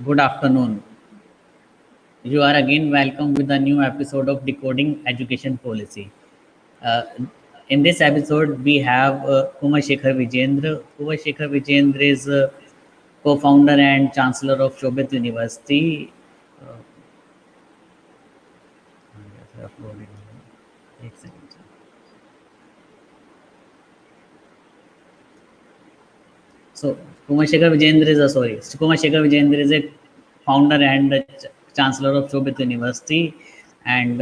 Good afternoon. You are again welcome with a new episode of Decoding Education Policy. Uh, in this episode, we have Kunwar Shekhar Vijendra. Kunwar Shekhar Vijendra is co-founder and Chancellor of Shobhit University. Uh, एक second, sir. So Kumar Shekhar Vijendra is a founder and chancellor of Shobhit University, and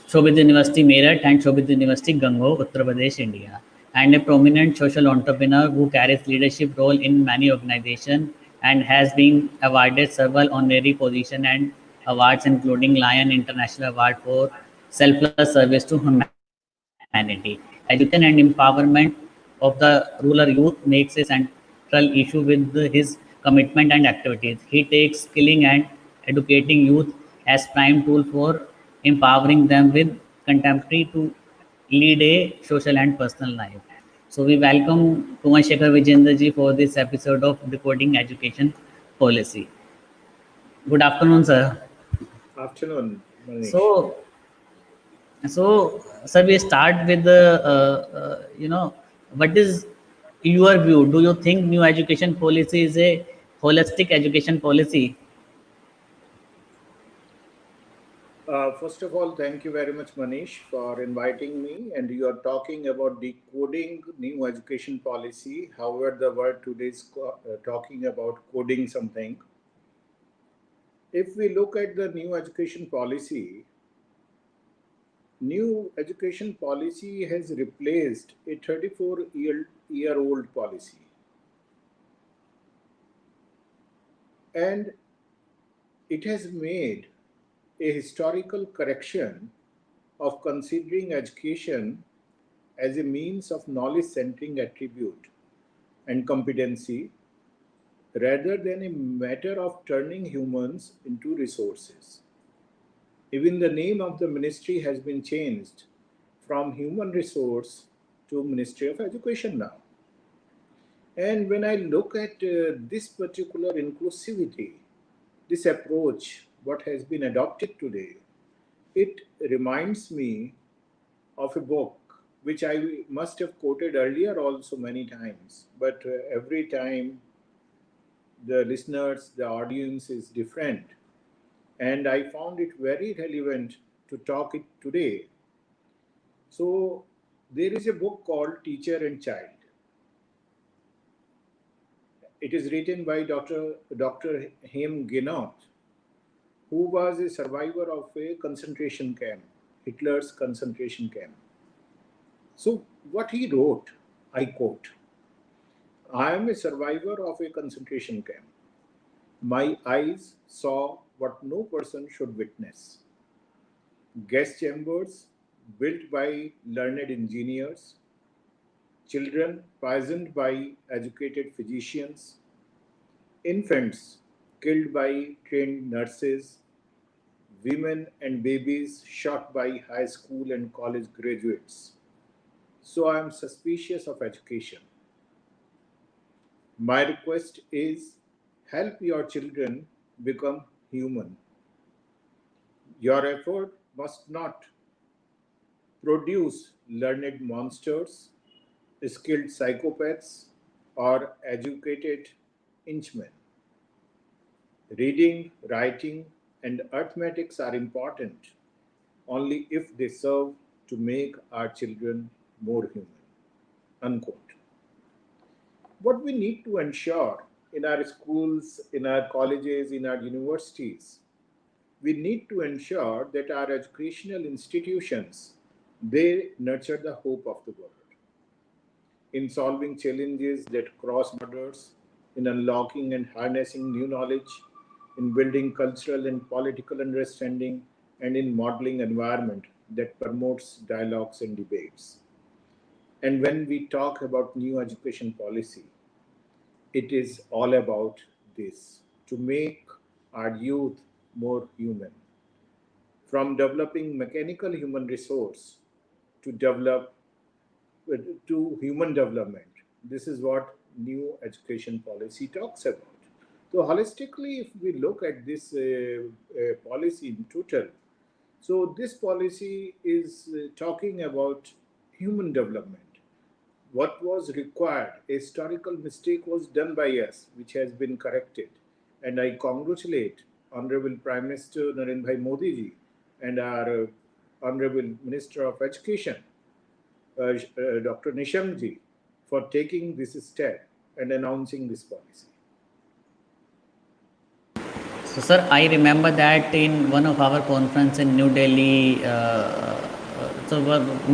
Shobhit University Meerut and Shobhit University Gangho, Uttar Pradesh, India, and a prominent social entrepreneur who carries leadership role in many organizations and has been awarded several honorary positions and awards, including Lion International Award for Selfless Service to Humanity. Education and empowerment of the rural youth makes a central issue with his commitment and activities. He takes skilling and educating youth as prime tool for empowering them with contemporary to lead a social and personal life. So we welcome Kumar Shekhar Vijendra ji for this episode of Decoding Education Policy. Good afternoon, sir. Afternoon, Manish. So, sir, we start with the, what is your view? Do you think new education policy is a holistic education policy? First of all, thank you very much, Manish, for inviting me. And you are talking about decoding new education policy. However, the word today is talking about coding something. If we look at the new education policy has replaced a 34-year-old policy. And it has made a historical correction of considering education as a means of knowledge-centering attribute and competency rather than a matter of turning humans into resources. Even the name of the ministry has been changed from Human Resource to Ministry of Education now. And when I look at this particular inclusivity, this approach, what has been adopted today, it reminds me of a book which I must have quoted earlier also many times, but every time the listeners, the audience is different. And I found it very relevant to talk it today. So there is a book called Teacher and Child. It is written by Dr. Hem Ginot, who was a survivor of a concentration camp, Hitler's concentration camp. So what he wrote, I quote, "I am a survivor of a concentration camp. My eyes saw what no person should witness. Gas chambers built by learned engineers, children poisoned by educated physicians, infants killed by trained nurses, women and babies shot by high school and college graduates. So I am suspicious of education. My request is help your children become human. Your effort must not produce learned monsters, skilled psychopaths, or educated inchmen. Reading, writing, and arithmetics are important only if they serve to make our children more human." Unquote. What we need to ensure in our schools, in our colleges, in our universities, we need to ensure that our educational institutions, they nurture the hope of the world in solving challenges that cross borders, in unlocking and harnessing new knowledge, in building cultural and political understanding, and in modeling environment that promotes dialogues and debates. And when we talk about new education policy, it is all about this to make our youth more human. From developing mechanical human resource to develop to human development. This is what new education policy talks about. So holistically, if we look at this policy in total, so this policy is talking about human development. What was required, a historical mistake was done by us, which has been corrected. And I congratulate Honorable Prime Minister Narendra Modi ji and our Honorable Minister of Education, Dr. Nishank ji, for taking this step and announcing this policy. So, sir, I remember that in one of our conference in New Delhi,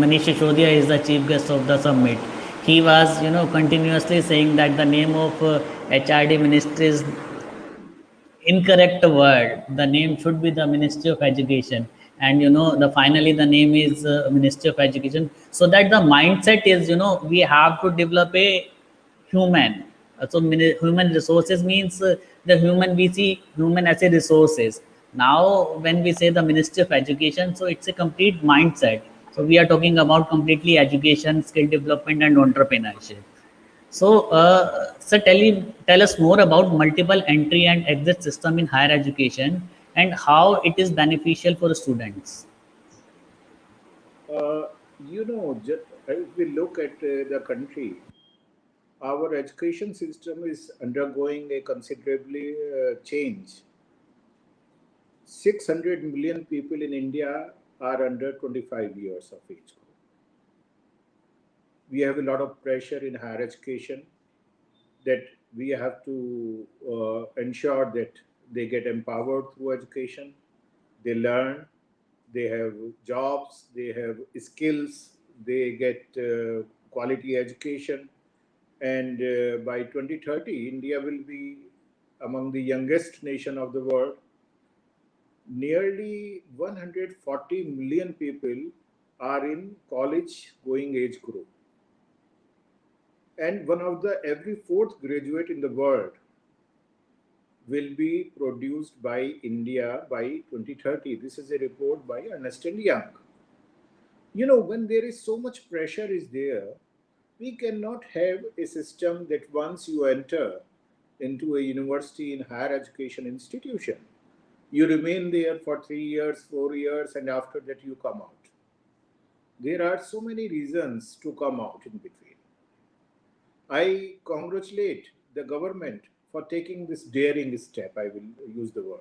Manish Shishodia is the chief guest of the summit. He was, continuously saying that the name of HRD ministry is incorrect word. The name should be the Ministry of Education, and the finally the name is Ministry of Education. So that the mindset is, we have to develop a human. So human resources means the human, we see human as a resources. Now when we say the Ministry of Education, so it's a complete mindset. So we are talking about completely education, skill development, and entrepreneurship. So, sir, tell us more about multiple entry and exit system in higher education and how it is beneficial for students. Uh, if we look at the country, our education system is undergoing a considerably change. 600 million people in India are under 25 years of age group. We have a lot of pressure in higher education that we have to ensure that they get empowered through education, they learn, they have jobs, they have skills, they get quality education. And by 2030, India will be among the youngest nation of the world. Nearly 140 million people are in college going age group. And one of the every fourth graduate in the world will be produced by India by 2030. This is a report by Ernst & Young. When there is so much pressure is there, we cannot have a system that once you enter into a university in higher education institution, you remain there for 3 years, 4 years, and after that you come out. There are so many reasons to come out in between. I congratulate the government for taking this daring step, I will use the word.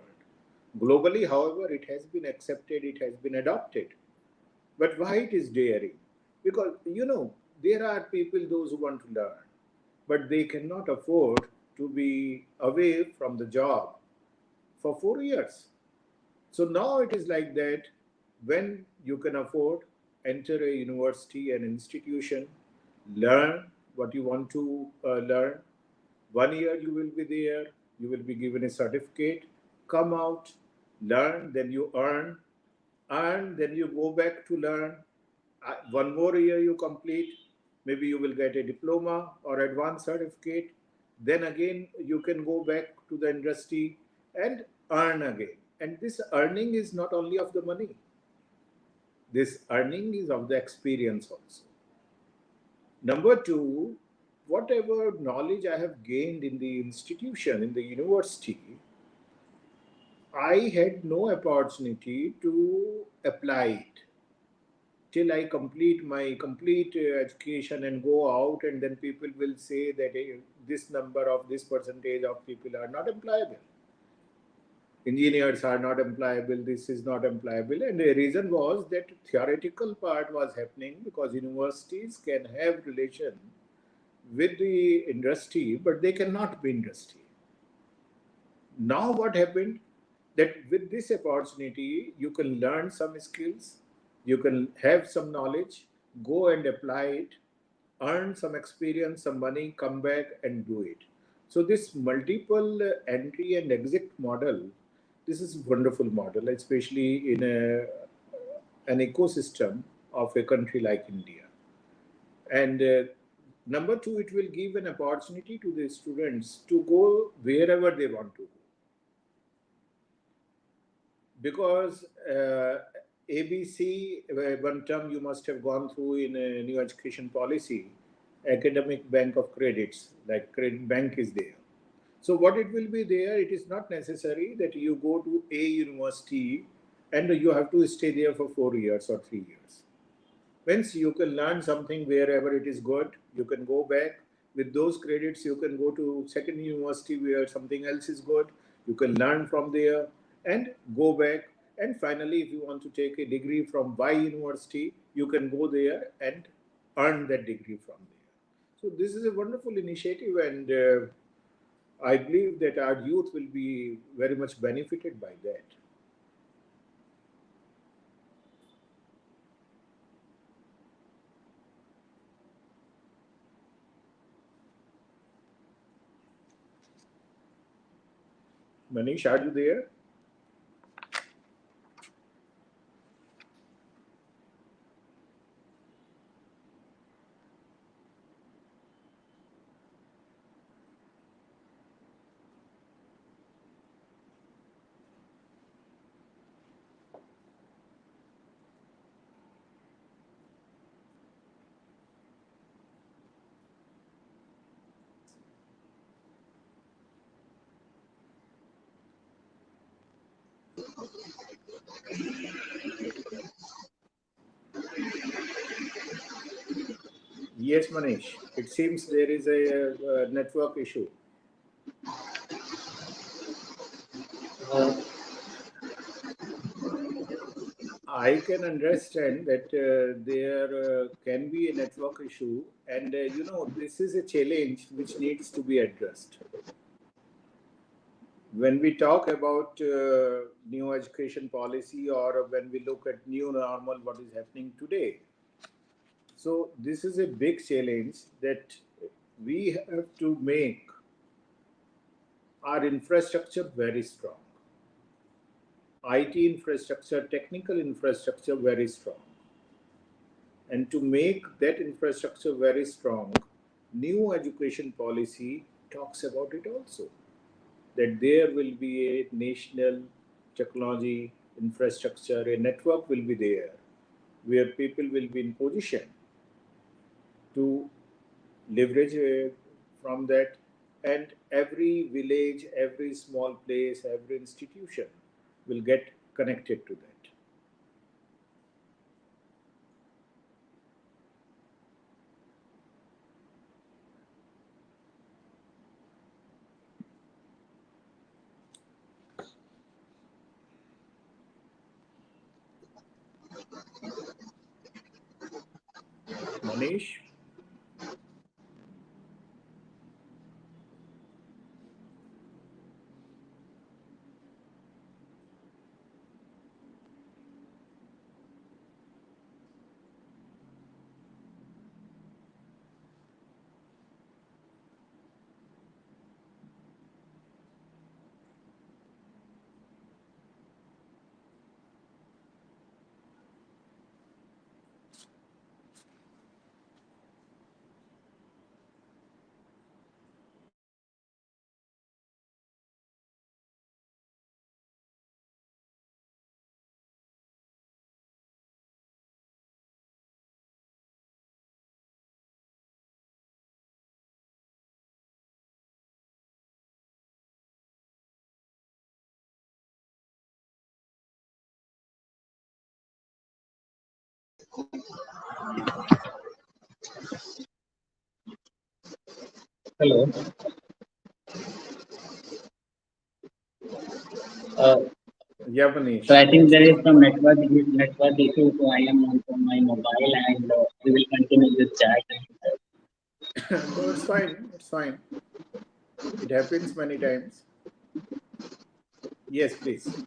Globally, however, it has been accepted, it has been adopted. But why it is daring? Because, there are people, those who want to learn, but they cannot afford to be away from the job for 4 years. So now it is like that when you can afford, enter a university, an institution, learn what you want to learn. 1 year you will be there, you will be given a certificate, come out, learn, then you earn, then you go back to learn. One more year you complete, maybe you will get a diploma or advanced certificate. Then again, you can go back to the industry and earn again. And this earning is not only of the money, this earning is of the experience also. Number two, whatever knowledge I have gained in the institution, in the university, I had no opportunity to apply it till I complete my complete education and go out, and then people will say that this number of this percentage of people are not employable. Engineers are not employable, this is not employable. And the reason was that theoretical part was happening because universities can have relation with the industry, but they cannot be industry. Now what happened? That with this opportunity, you can learn some skills, you can have some knowledge, go and apply it, earn some experience, some money, come back and do it. So this multiple entry and exit model, this is a wonderful model, especially in an ecosystem of a country like India. And number two, it will give an opportunity to the students to go wherever they want to go. Because ABC, one term you must have gone through in a new education policy, academic bank of credits, like credit bank is there. So what it will be there, it is not necessary that you go to a university and you have to stay there for 4 years or 3 years. Once you can learn something wherever it is good, you can go back. With those credits, you can go to second university where something else is good. You can learn from there and go back. And finally, if you want to take a degree from Y university, you can go there and earn that degree from there. So this is a wonderful initiative, and I believe that our youth will be very much benefited by that. Manish, are you there? Yes, Manish. It seems there is a network issue. I can understand that there can be a network issue, and this is a challenge which needs to be addressed. When we talk about new education policy, or when we look at new normal, what is happening today, so this is a big challenge that we have to make our infrastructure very strong. IT infrastructure, technical infrastructure very strong. And to make that infrastructure very strong, new education policy talks about it also. That there will be a national technology infrastructure, a network will be there where people will be in position to leverage from that, and every village, every small place, every institution will get connected to that. Manish? Hello. Uh, Yeah, Manish. so I think there is some network issue. So I am on my mobile, and we will continue with chat. No, it's fine. It's fine. It happens many times. Yes, please.